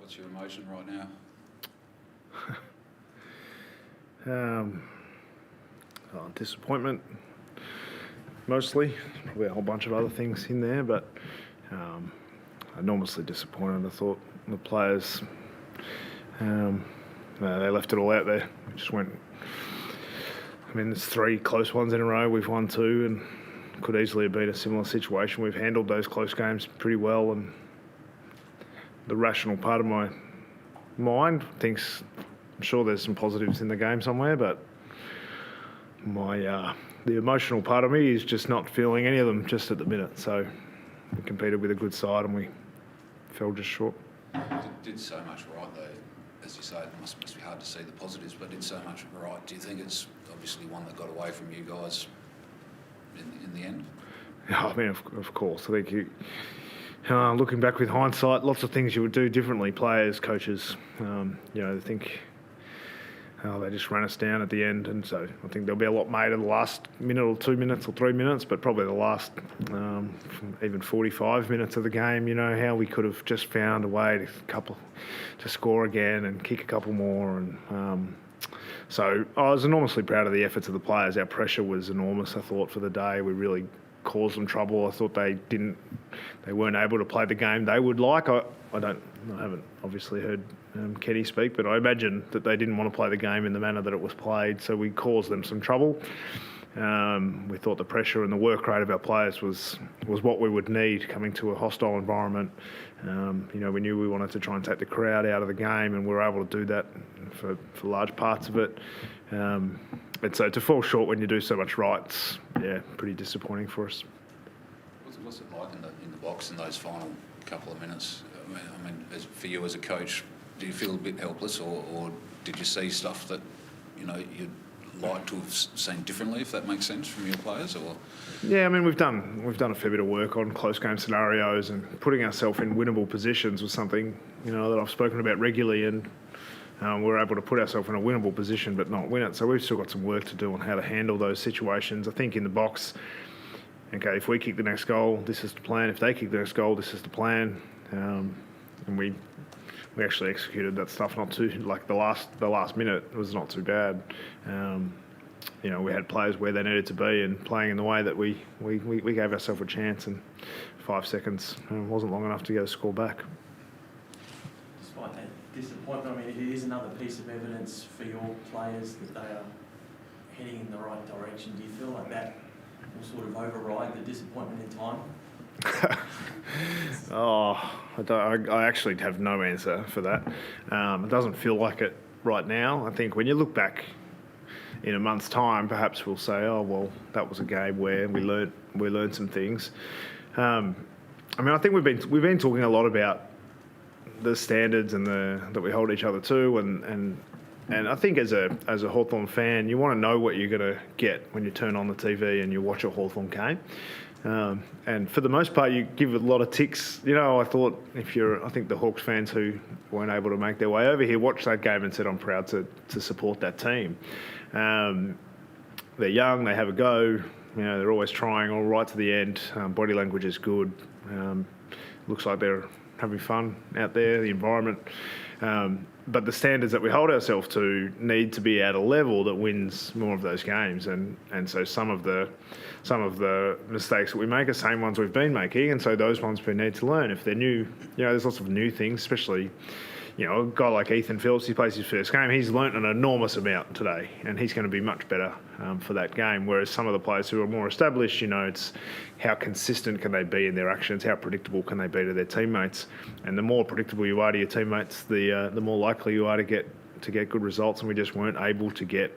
What's your emotion right now? Disappointment, mostly. Probably a whole bunch of other things in there, but enormously disappointed. I thought the players, they left it all out there. We just went. I mean, there's 3 close ones in a row. We've won 2, and could easily have been a similar situation. We've handled those close games pretty well, and the rational part of my mind thinks, I'm sure there's some positives in the game somewhere, but the emotional part of me is just not feeling any of them just at the minute. So we competed with a good side and we fell just short. Did so much right though, as you say. It must be hard to see the positives, but did so much right. Do you think it's obviously one that got away from you guys in the end? Yeah, I mean, of course. I think looking back with hindsight, lots of things you would do differently. Players, coaches, I think. They just ran us down at the end, and so I think there'll be a lot made of the last minute or 2 minutes or 3 minutes, but probably the last even 45 minutes of the game. How we could have just found a way to score again and kick a couple more, and so I was enormously proud of the efforts of the players. Our pressure was enormous. I thought for the day we really caused them trouble. I thought they weren't able to play the game they would like. I haven't obviously heard Kenny speak, but I imagine that they didn't want to play the game in the manner that it was played, so we caused them some trouble. We thought the pressure and the work rate of our players was what we would need coming to a hostile environment. We knew we wanted to try and take the crowd out of the game, and we were able to do that for large parts of it. And so to fall short when you do so much right, it's pretty disappointing for us. What's it like in the box in those final couple of minutes? I mean, for you as a coach, do you feel a bit helpless, or did you see stuff that you'd like to have seen differently, if that makes sense, from your players? Or yeah, I mean, we've done a fair bit of work on close game scenarios, and putting ourselves in winnable positions was something that I've spoken about regularly, and we're able to put ourselves in a winnable position but not win it. So we've still got some work to do on how to handle those situations. I think in the box, okay, if we kick the next goal, this is the plan. If they kick the next goal, this is the plan. And we actually executed that stuff not too, like the last minute was not too bad. We had players where they needed to be and playing in the way that we gave ourselves a chance, and 5 seconds wasn't long enough to get a score back. Despite that disappointment, I mean, it is another piece of evidence for your players that they are heading in the right direction. Do you feel like that will sort of override the disappointment in time? I actually have no answer for that. It doesn't feel like it right now. I think when you look back in a month's time, perhaps we'll say, oh well, that was a game where we learned some things. I mean, I think we've been talking a lot about the standards and that we hold each other to, and I think as a Hawthorn fan, you want to know what you're going to get when you turn on the TV and you watch a Hawthorn game. And for the most part, you give it a lot of ticks. I thought I think the Hawks fans who weren't able to make their way over here watched that game and said, I'm proud to support that team. They're young, they have a go, they're always trying all right to the end. Body language is good. Looks like they're having fun out there, the environment. But the standards that we hold ourselves to need to be at a level that wins more of those games, and so some of the mistakes that we make are the same ones we've been making, and so those ones we need to learn. If they're new, there's lots of new things, especially a guy like Ethan Phillips, he plays his first game, he's learnt an enormous amount today, and he's going to be much better for that game. Whereas some of the players who are more established, it's how consistent can they be in their actions, how predictable can they be to their teammates, and the more predictable you are to your teammates, the more likely you are to get good results. And we just weren't able to get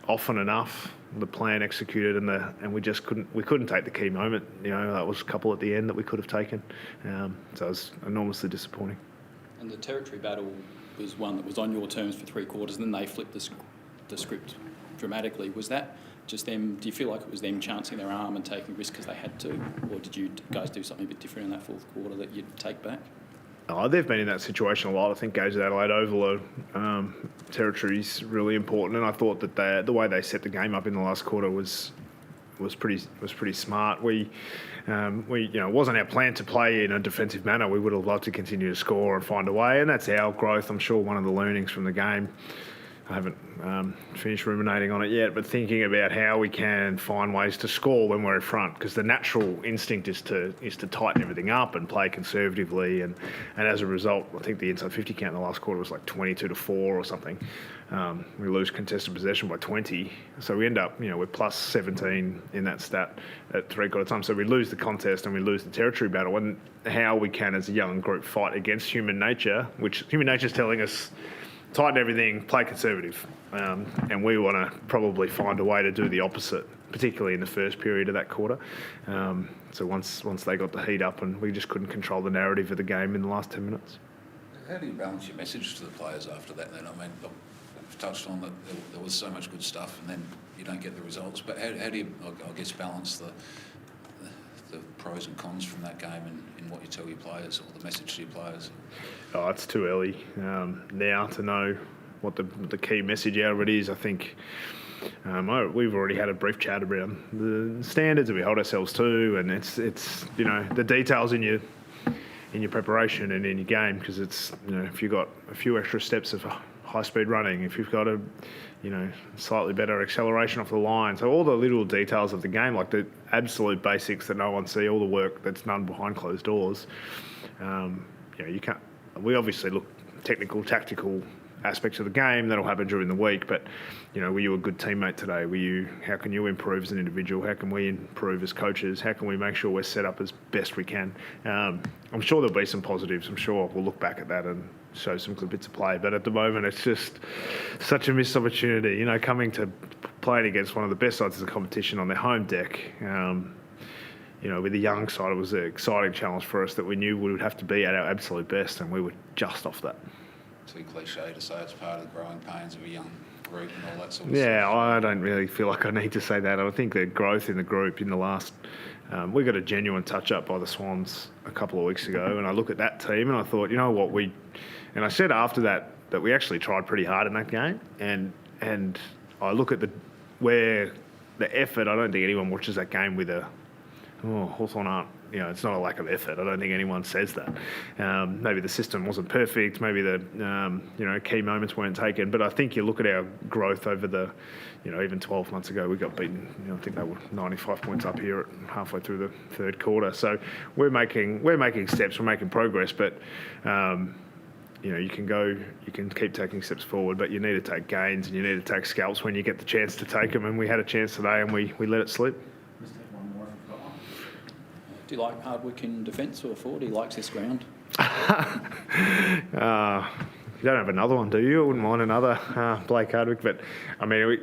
often enough the plan executed, and we just couldn't take the key moment. That was a couple at the end that we could have taken. So it was enormously disappointing. And the territory battle was one that was on your terms for 3 quarters, and then they flipped the script dramatically. Was that just them? Do you feel like it was them chancing their arm and taking risks because they had to, or did you guys do something a bit different in that 4th quarter that you'd take back? They've been in that situation a lot. I think games at Adelaide Oval territory is really important, and I thought that the way they set the game up in the last quarter was was pretty smart. We it wasn't our plan to play in a defensive manner. We would have loved to continue to score and find a way, and that's our growth. I'm sure one of the learnings from the game. I haven't finished ruminating on it yet, but thinking about how we can find ways to score when we're in front, because the natural instinct is to tighten everything up and play conservatively, and as a result, I think the inside 50 count in the last quarter was like 22-4 or something. We lose contested possession by 20, so we end up, we're plus 17 in that stat at 3/4 time. So we lose the contest and we lose the territory battle, and how we can, as a young group, fight against human nature, which human nature is telling us. Tighten everything, play conservative. And we want to probably find a way to do the opposite, particularly in the first period of that quarter. So once they got the heat up, and we just couldn't control the narrative of the game in the last 10 minutes. How do you balance your message to the players after that then? I mean, I've touched on that there was so much good stuff and then you don't get the results. But how do you, I guess, balance the pros and cons from that game in what you tell your players or the message to your players? Oh, it's too early now to know what the key message out of it is. I think we've already had a brief chat around the standards that we hold ourselves to, and it's the details in your preparation and in your game, because it's if you've got a few extra steps of high speed running, if you've got a slightly better acceleration off the line. So all the little details of the game, like the absolute basics that no one see, all the work that's done behind closed doors. You can't. We obviously look technical, tactical aspects of the game that'll happen during the week. But were you a good teammate today? How can you improve as an individual? How can we improve as coaches? How can we make sure we're set up as best we can? I'm sure there'll be some positives. I'm sure we'll look back at that and show some good bits of play. But at the moment, it's just such a missed opportunity. Coming to playing against one of the best sides of the competition on their home deck. With the young side, it was an exciting challenge for us that we knew we would have to be at our absolute best, and we were just off that. Too cliche to say it's part of the growing pains of a young group and all that sort of stuff. Yeah, I don't really feel like I need to say that. I think the growth in the group in the last... we got a genuine touch-up by the Swans a couple of weeks ago, and I look at that team and I thought, and I said after that we actually tried pretty hard in that game, and I look at where the effort, I don't think anyone watches that game with Hawthorn aren't, it's not a lack of effort. I don't think anyone says that. Maybe the system wasn't perfect. Maybe the, key moments weren't taken. But I think you look at our growth over the, even 12 months ago, we got beaten. I think they were 95 points up here at halfway through the third quarter. So we're making steps, we're making progress. But, you can keep taking steps forward, but you need to take gains and you need to take scalps when you get the chance to take them. And we had a chance today and we let it slip. Let's take one more if we've got one. Do you like hard work in defence or forward? He likes this ground. You don't have another one, do you? I wouldn't mind another Blake Hardwick, but I mean,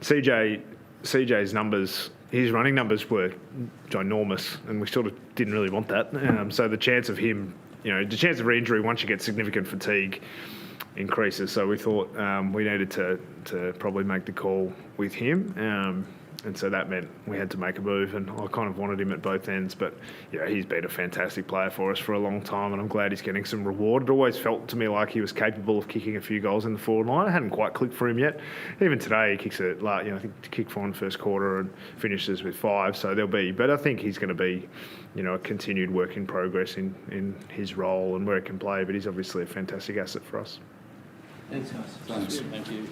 CJ's numbers, his running numbers were ginormous, and we sort of didn't really want that. So the chance of him, the chance of re-injury once you get significant fatigue increases. So we thought we needed to probably make the call with him. And so that meant we had to make a move, and I kind of wanted him at both ends. But he's been a fantastic player for us for a long time, and I'm glad he's getting some reward. It always felt to me like he was capable of kicking a few goals in the forward line. It hadn't quite clicked for him yet. Even today, he kicks it. I think he kicked 4 in the first quarter and finishes with 5. So there'll be. But I think he's going to be, a continued work in progress in his role and where he can play. But he's obviously a fantastic asset for us. Thanks, guys. Thanks. Thank you.